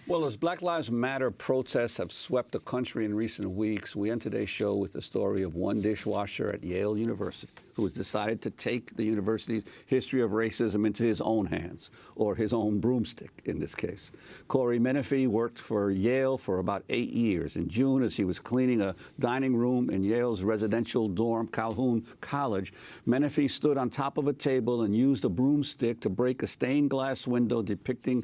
Well, as Black Lives Matter protests have swept the country in recent weeks, we end today's show with the story of one dishwasher at Yale University who has decided to take the university's history of racism into his own hands, or his own broomstick in this case. Corey Menafee worked for Yale for about 8 years. In June, as he was cleaning a dining room in Yale's residential dorm, Calhoun College, Menafee stood on top of a table and used a broomstick to break a stained glass window depicting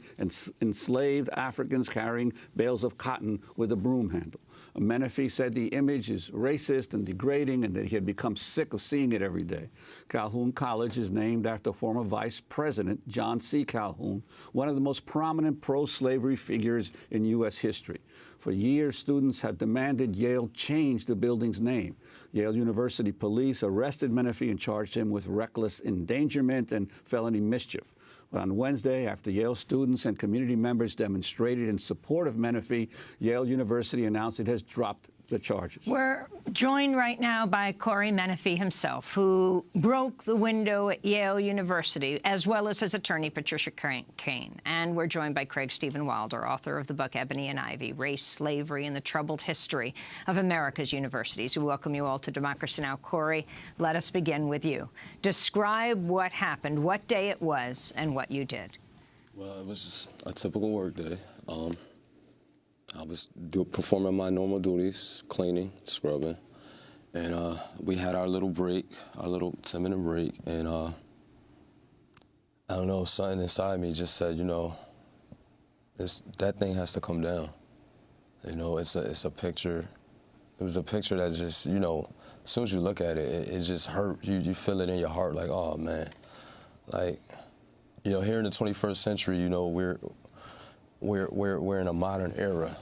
enslaved Africans carrying bales of cotton with a broom handle. Menafee said the image is racist and degrading and that he had become sick of seeing it every day. Calhoun College is named after former Vice President John C. Calhoun, one of the most prominent pro-slavery figures in U.S. history. For years, students have demanded Yale change the building's name. Yale University police arrested Menafee and charged him with reckless endangerment and felony mischief. But on Wednesday, after Yale students and community members demonstrated in support of Menafee, Yale University announced it has dropped the charges. We're joined right now by Corey Menafee himself, who broke the window at Yale University, as well as his attorney, Patricia Kane. And we're joined by Craig Stephen Wilder, author of the book Ebony and Ivy, Race, Slavery, and the Troubled History of America's Universities. We welcome you all to Democracy Now! Corey, let us begin with you. Describe what happened, what day it was, and what you did. Well, it was just a typical work day. I was performing my normal duties, cleaning, scrubbing, and we had our little break, our little 10-minute break, and I don't know, something inside me just said, you know, that thing has to come down. You know, it's a picture. It was a picture that just, you know, as soon as you look at it, it just hurt. You feel it in your heart, like, oh man, like, you know, here in the 21st century, you know, we're in a modern era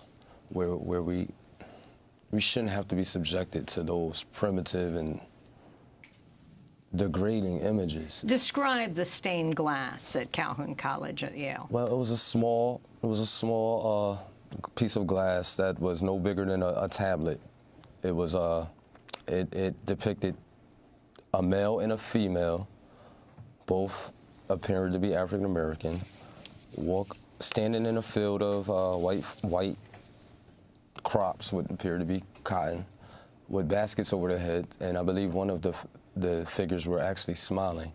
where we shouldn't have to be subjected to those primitive and degrading images. Describe the stained glass at Calhoun College at Yale. Well, it was a small piece of glass that was no bigger than a tablet. It was it depicted a male and a female, both appearing to be African American, standing in a field of white crops, would appear to be cotton, with baskets over their heads, and I believe one of the figures were actually smiling,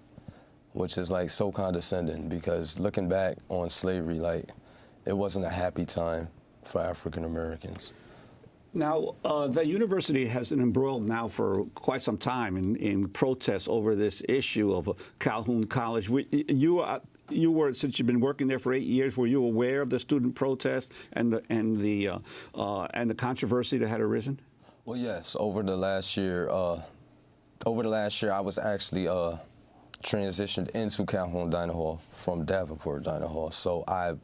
which is like so condescending, because looking back on slavery, like, it wasn't a happy time for African Americans. Now, the university has been embroiled now for quite some time in protests over this issue of Calhoun College. You were, since you've been working there for 8 years, were you aware of the student protests and the controversy that had arisen? Well, yes. Over the last year, I was actually transitioned into Calhoun Dining Hall from Davenport Dining Hall, so I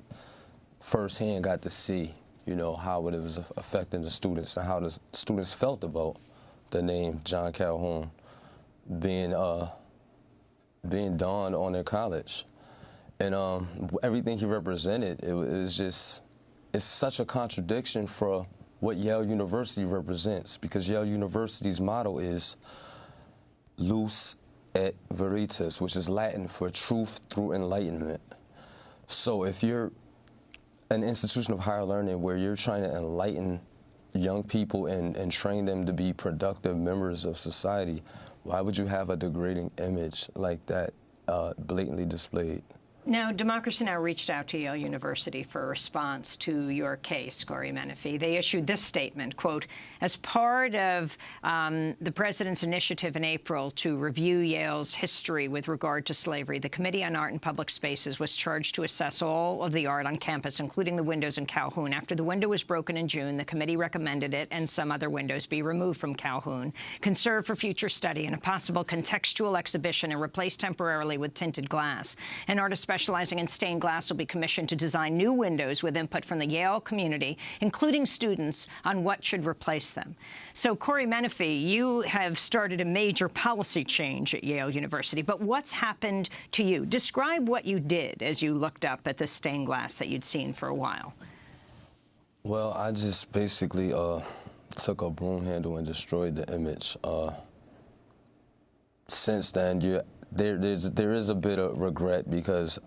firsthand got to see, you know, how it was affecting the students and how the students felt about the name John Calhoun being donned on their college. And everything he represented, it's such a contradiction for what Yale University represents, because Yale University's motto is Lus et Veritas, which is Latin for truth through enlightenment. So if you're an institution of higher learning where you're trying to enlighten young people and train them to be productive members of society, why would you have a degrading image like that blatantly displayed? Now, Democracy Now! Reached out to Yale University for a response to your case, Corey Menafee. They issued this statement, quote, as part of the president's initiative in April to review Yale's history with regard to slavery, the Committee on Art and Public Spaces was charged to assess all of the art on campus, including the windows in Calhoun. After the window was broken in June, the committee recommended it and some other windows be removed from Calhoun, conserved for future study in a possible contextual exhibition, and replaced temporarily with tinted glass. An artist specializing in stained glass will be commissioned to design new windows with input from the Yale community, including students, on what should replace them. So, Corey Menafee, you have started a major policy change at Yale University, but what's happened to you? Describe what you did as you looked up at the stained glass that you'd seen for a while. Well, I just basically took a broom handle and destroyed the image. Since then, there is a bit of regret, because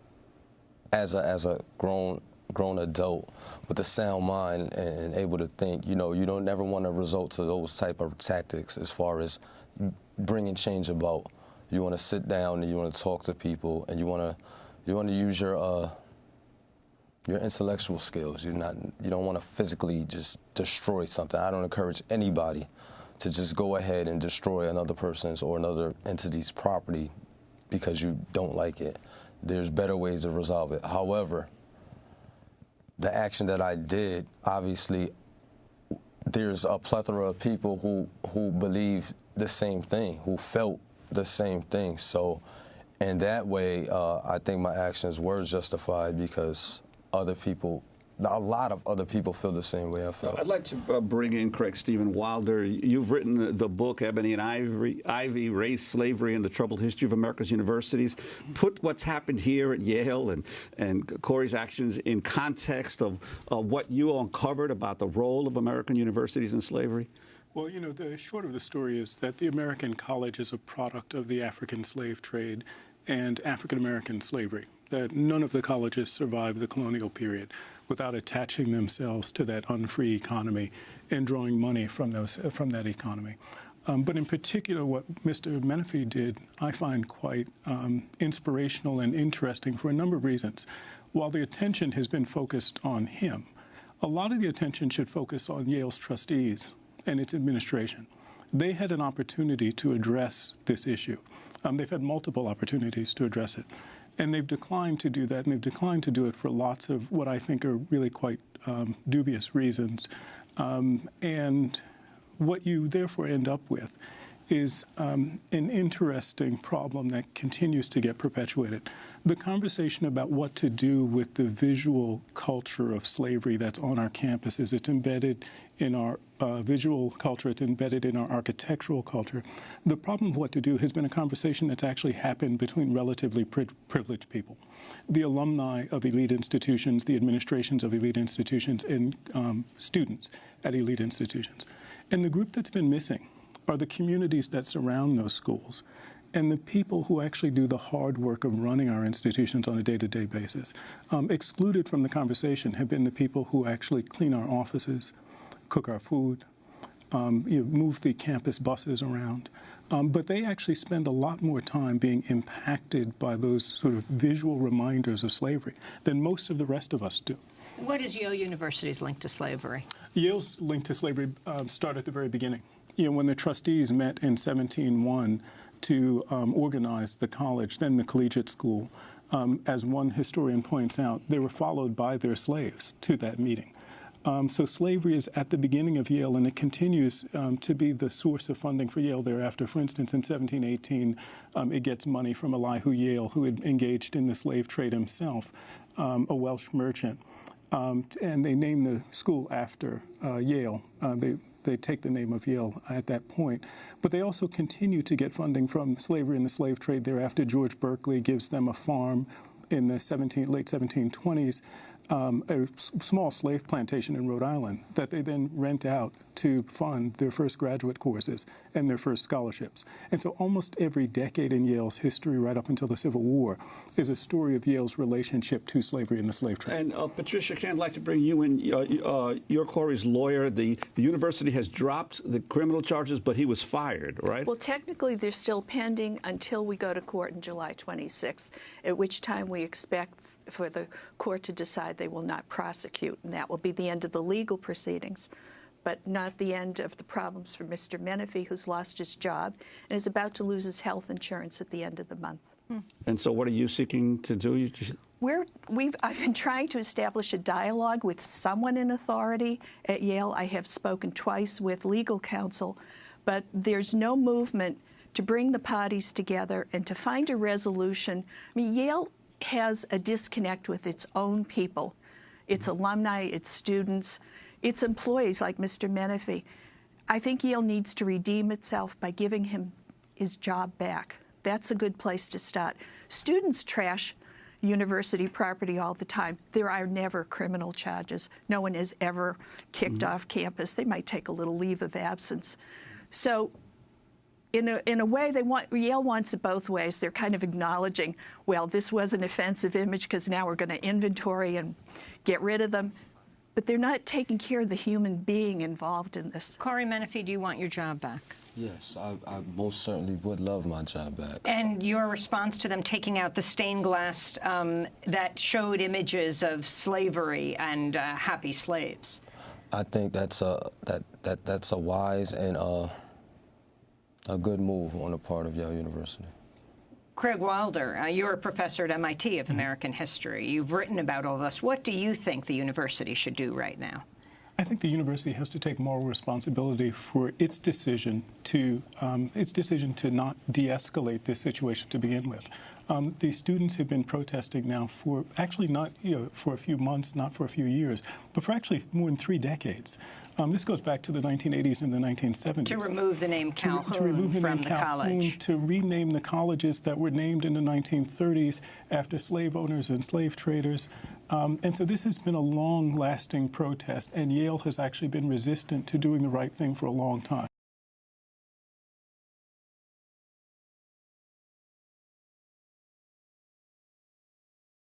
as a grown grown adult with a sound mind and able to think, you know, you don't never want to resort to those type of tactics as far as bringing change about. You want to sit down and you want to talk to people, and you want to use your intellectual skills. You don't want to physically just destroy something. I don't encourage anybody to just go ahead and destroy another person's or another entity's property because you don't like it. There's better ways to resolve it. However, the action that I did, obviously, there's a plethora of people who believe the same thing, who felt the same thing. So in that way, I think my actions were justified because other people, a lot of other people feel the same way I felt. I'd like to bring in Craig Stephen Wilder. You've written the book, Ebony and Ivy, Race, Slavery, and the Troubled History of America's Universities. Put what's happened here at Yale and Corey's actions in context of what you uncovered about the role of American universities in slavery. Well, you know, the short of the story is that the American college is a product of the African slave trade and African-American slavery, that none of the colleges survived the colonial period without attaching themselves to that unfree economy and drawing money from that economy. But in particular, what Mr. Menafee did, I find quite inspirational and interesting for a number of reasons. While the attention has been focused on him, a lot of the attention should focus on Yale's trustees and its administration. They had an opportunity to address this issue. They've had multiple opportunities to address it. And they've declined to do that, and they've declined to do it for lots of what I think are really quite dubious reasons. And what you therefore end up with is an interesting problem that continues to get perpetuated. The conversation about what to do with the visual culture of slavery that's on our campuses, it's embedded in our visual culture, it's embedded in our architectural culture. The problem of what to do has been a conversation that's actually happened between relatively privileged people. The alumni of elite institutions, the administrations of elite institutions, and students at elite institutions. And the group that's been missing are the communities that surround those schools and the people who actually do the hard work of running our institutions on a day-to-day basis. Excluded from the conversation have been the people who actually clean our offices, cook our food, move the campus buses around. But they actually spend a lot more time being impacted by those sort of visual reminders of slavery than most of the rest of us do. What is Yale University's link to slavery? Yale's link to slavery started at the very beginning. You know, when the trustees met in 1701 to organize the college, then the collegiate school, as one historian points out, they were followed by their slaves to that meeting. So slavery is at the beginning of Yale, and it continues to be the source of funding for Yale thereafter. For instance, in 1718, it gets money from Elihu Yale, who had engaged in the slave trade himself, a Welsh merchant. And they name the school after Yale. They take the name of Yale at that point. But they also continue to get funding from slavery and the slave trade thereafter. George Berkeley gives them a farm in the late 1720s, a small slave plantation in Rhode Island that they then rent out to fund their first graduate courses and their first scholarships. And so almost every decade in Yale's history, right up until the Civil War, is a story of Yale's relationship to slavery and the slave trade. And Patricia, I'd like to bring you in. You're Corey's lawyer. The university has dropped the criminal charges, but he was fired, right? Well, technically, they're still pending until we go to court on July 26th, at which time we expect for the court to decide they will not prosecute, and that will be the end of the legal proceedings, but not the end of the problems for Mr. Menafee, who's lost his job and is about to lose his health insurance at the end of the month. And so what are you seeking to do? I've been trying to establish a dialogue with someone in authority at Yale. I have spoken twice with legal counsel, but there's no movement to bring the parties together and to find a resolution. I mean, Yale has a disconnect with its own people, its alumni, its students, its employees like Mr. Menafee. I think Yale needs to redeem itself by giving him his job back. That's a good place to start. Students trash university property all the time. There are never criminal charges. No one is ever kicked off campus. They might take a little leave of absence. So in a way, Yale wants it both ways. They're kind of acknowledging, well, this was an offensive image because now we're going to inventory and get rid of them. But they're not taking care of the human being involved in this. Corey Menafee, do you want your job back? Yes, I most certainly would love my job back. And your response to them taking out the stained glass that showed images of slavery and happy slaves? I think that's a wise and a good move on the part of Yale University. Craig Wilder, you're a professor at MIT of American history. You've written about all this. What do you think the university should do right now? I think the university has to take moral responsibility for its decision to not de-escalate this situation to begin with. The students have been protesting now for actually not for a few months, not for a few years, but for actually more than 3 decades. This goes back to the 1980s and the 1970s. To remove the name Calhoun to remove the from name the Calhoun, college. to rename the colleges that were named in the 1930s after slave owners and slave traders. And so this has been a long-lasting protest, and Yale has actually been resistant to doing the right thing for a long time.